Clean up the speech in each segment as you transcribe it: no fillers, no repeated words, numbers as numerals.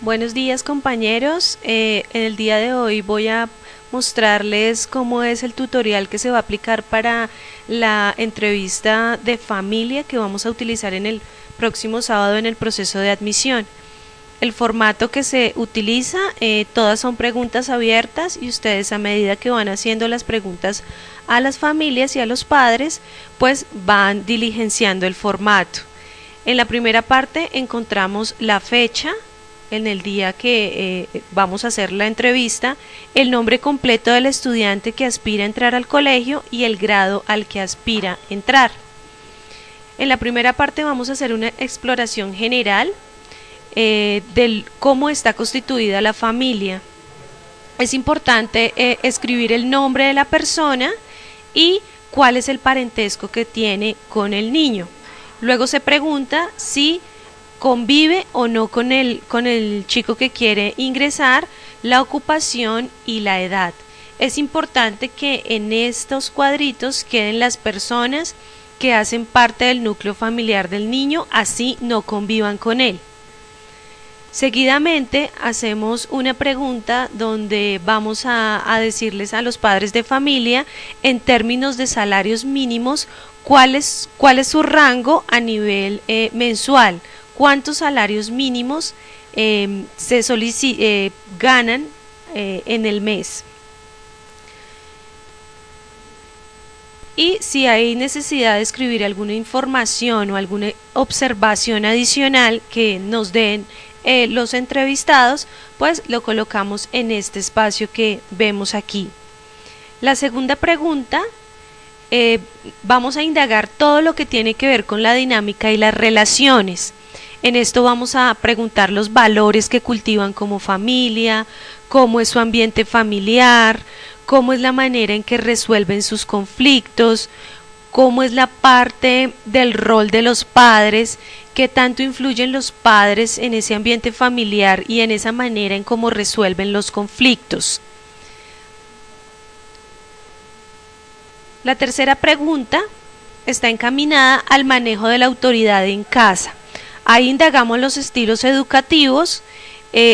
Buenos días compañeros, en el día de hoy voy a mostrarles cómo es el tutorial que se va a aplicar para la entrevista de familia que vamos a utilizar en el próximo sábado en el proceso de admisión. El formato que se utiliza, todas son preguntas abiertas y ustedes a medida que van haciendo las preguntas a las familias y a los padres, pues van diligenciando el formato. En la primera parte encontramos la fecha en el día que vamos a hacer la entrevista, el nombre completo del estudiante que aspira a entrar al colegio y el grado al que aspira a entrar. En la primera parte vamos a hacer una exploración general del cómo está constituida la familia. Es importante escribir el nombre de la persona y cuál es el parentesco que tiene con el niño. Luego se pregunta si convive o no con el chico que quiere ingresar, la ocupación y la edad. Es importante que en estos cuadritos queden las personas que hacen parte del núcleo familiar del niño, así no convivan con él. Seguidamente hacemos una pregunta donde vamos a decirles a los padres de familia en términos de salarios mínimos cuál es su rango a nivel mensual. ¿Cuántos salarios mínimos ganan en el mes? Y si hay necesidad de escribir alguna información o alguna observación adicional que nos den los entrevistados, pues lo colocamos en este espacio que vemos aquí. La segunda pregunta, vamos a indagar todo lo que tiene que ver con la dinámica y las relaciones. En esto vamos a preguntar los valores que cultivan como familia, cómo es su ambiente familiar, cómo es la manera en que resuelven sus conflictos, cómo es la parte del rol de los padres, qué tanto influyen los padres en ese ambiente familiar y en esa manera en cómo resuelven los conflictos. La tercera pregunta está encaminada al manejo de la autoridad en casa. Ahí indagamos los estilos educativos,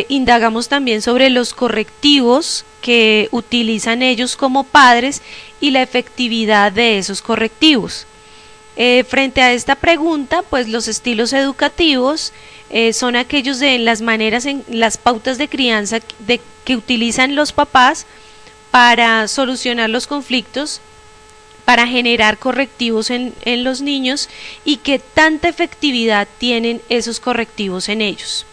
indagamos también sobre los correctivos que utilizan ellos como padres y la efectividad de esos correctivos. Frente a esta pregunta, pues los estilos educativos son aquellos de las maneras, en las pautas de crianza que utilizan los papás para solucionar los conflictos, para generar correctivos en los niños y qué tanta efectividad tienen esos correctivos en ellos.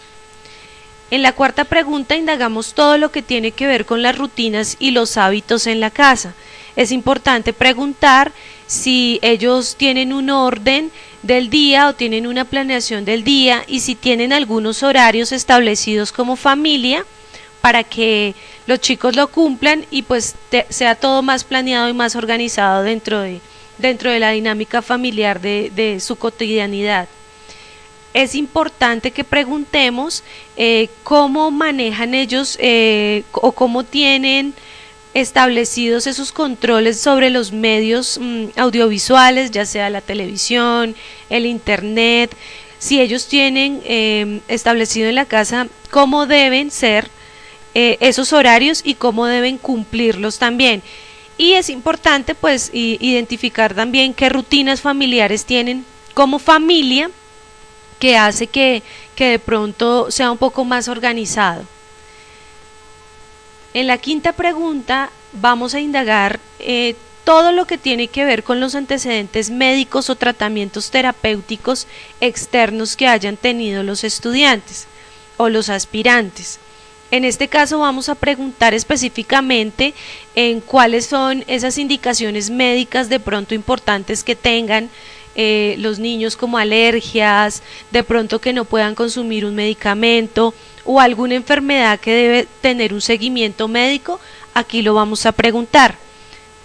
En la cuarta pregunta indagamos todo lo que tiene que ver con las rutinas y los hábitos en la casa. Es importante preguntar si ellos tienen un orden del día o tienen una planeación del día y si tienen algunos horarios establecidos como familia para que los chicos lo cumplan y pues sea todo más planeado y más organizado dentro de la dinámica familiar de su cotidianidad. Es importante que preguntemos cómo manejan ellos o cómo tienen establecidos esos controles sobre los medios audiovisuales, ya sea la televisión, el internet, si ellos tienen establecido en la casa cómo deben ser esos horarios y cómo deben cumplirlos también. Y es importante pues identificar también qué rutinas familiares tienen como familia que hace que de pronto sea un poco más organizado. En la quinta pregunta vamos a indagar todo lo que tiene que ver con los antecedentes médicos o tratamientos terapéuticos externos que hayan tenido los estudiantes o los aspirantes. En este caso vamos a preguntar específicamente en cuáles son esas indicaciones médicas de pronto importantes que tengan los niños, como alergias, de pronto que no puedan consumir un medicamento o alguna enfermedad que debe tener un seguimiento médico. Aquí lo vamos a preguntar.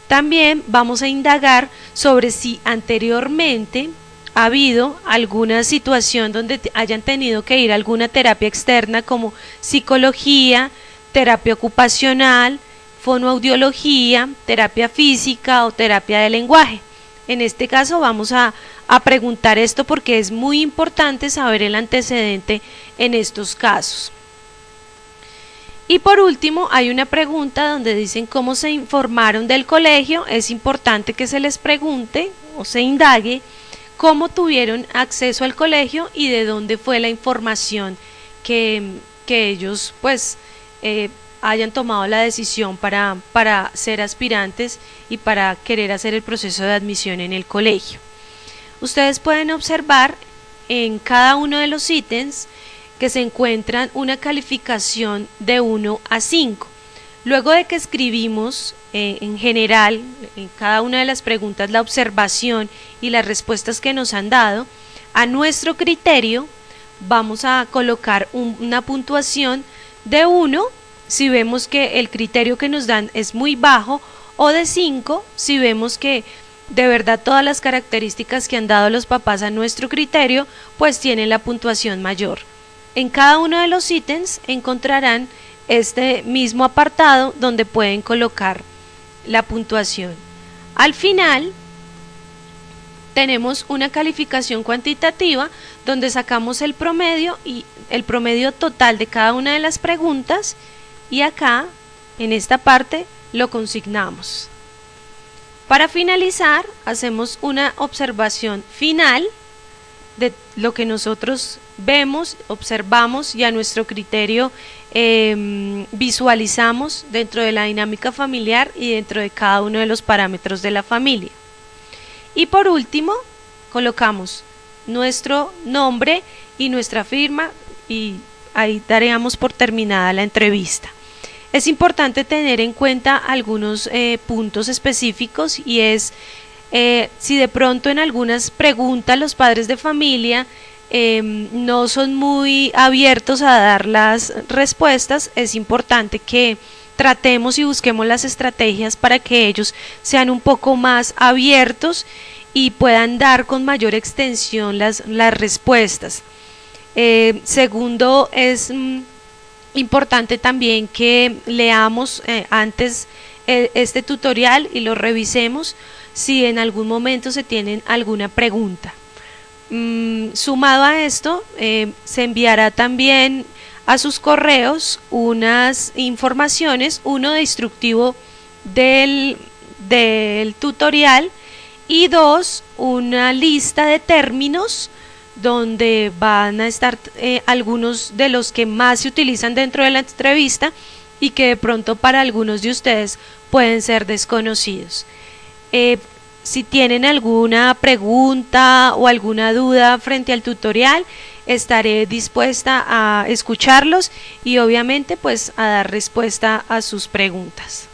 También vamos a indagar sobre si anteriormente ha habido alguna situación donde hayan tenido que ir a alguna terapia externa como psicología, terapia ocupacional, fonoaudiología, terapia física o terapia de lenguaje. En este caso vamos a preguntar esto porque es muy importante saber el antecedente en estos casos. Y por último, hay una pregunta donde dicen cómo se informaron del colegio. Es importante que se les pregunte o se indague cómo tuvieron acceso al colegio y de dónde fue la información que ellos pues hayan tomado la decisión para ser aspirantes y para querer hacer el proceso de admisión en el colegio. Ustedes pueden observar en cada uno de los ítems que se encuentran una calificación de 1 a 5. Luego de que escribimos en general en cada una de las preguntas la observación y las respuestas que nos han dado, a nuestro criterio vamos a colocar una puntuación de 1 si vemos que el criterio que nos dan es muy bajo, o de 5 si vemos que de verdad todas las características que han dado los papás a nuestro criterio pues tienen la puntuación mayor. En cada uno de los ítems encontrarán este mismo apartado donde pueden colocar la puntuación. Al final tenemos una calificación cuantitativa donde sacamos el promedio y el promedio total de cada una de las preguntas, y acá en esta parte lo consignamos. Para finalizar, hacemos una observación final de lo que nosotros vemos, observamos y a nuestro criterio visualizamos dentro de la dinámica familiar y dentro de cada uno de los parámetros de la familia. Y por último, colocamos nuestro nombre y nuestra firma y ahí daríamos por terminada la entrevista. Es importante tener en cuenta algunos puntos específicos, y es si de pronto en algunas preguntas los padres de familia no son muy abiertos a dar las respuestas, es importante que tratemos y busquemos las estrategias para que ellos sean un poco más abiertos y puedan dar con mayor extensión las respuestas. Segundo, es importante también que leamos antes este tutorial y lo revisemos si en algún momento se tienen alguna pregunta. Sumado a esto, se enviará también a sus correos unas informaciones, uno de instructivo del tutorial y 2, una lista de términos donde van a estar algunos de los que más se utilizan dentro de la entrevista y que de pronto para algunos de ustedes pueden ser desconocidos. Si tienen alguna pregunta o alguna duda frente al tutorial, estaré dispuesta a escucharlos y obviamente pues a dar respuesta a sus preguntas.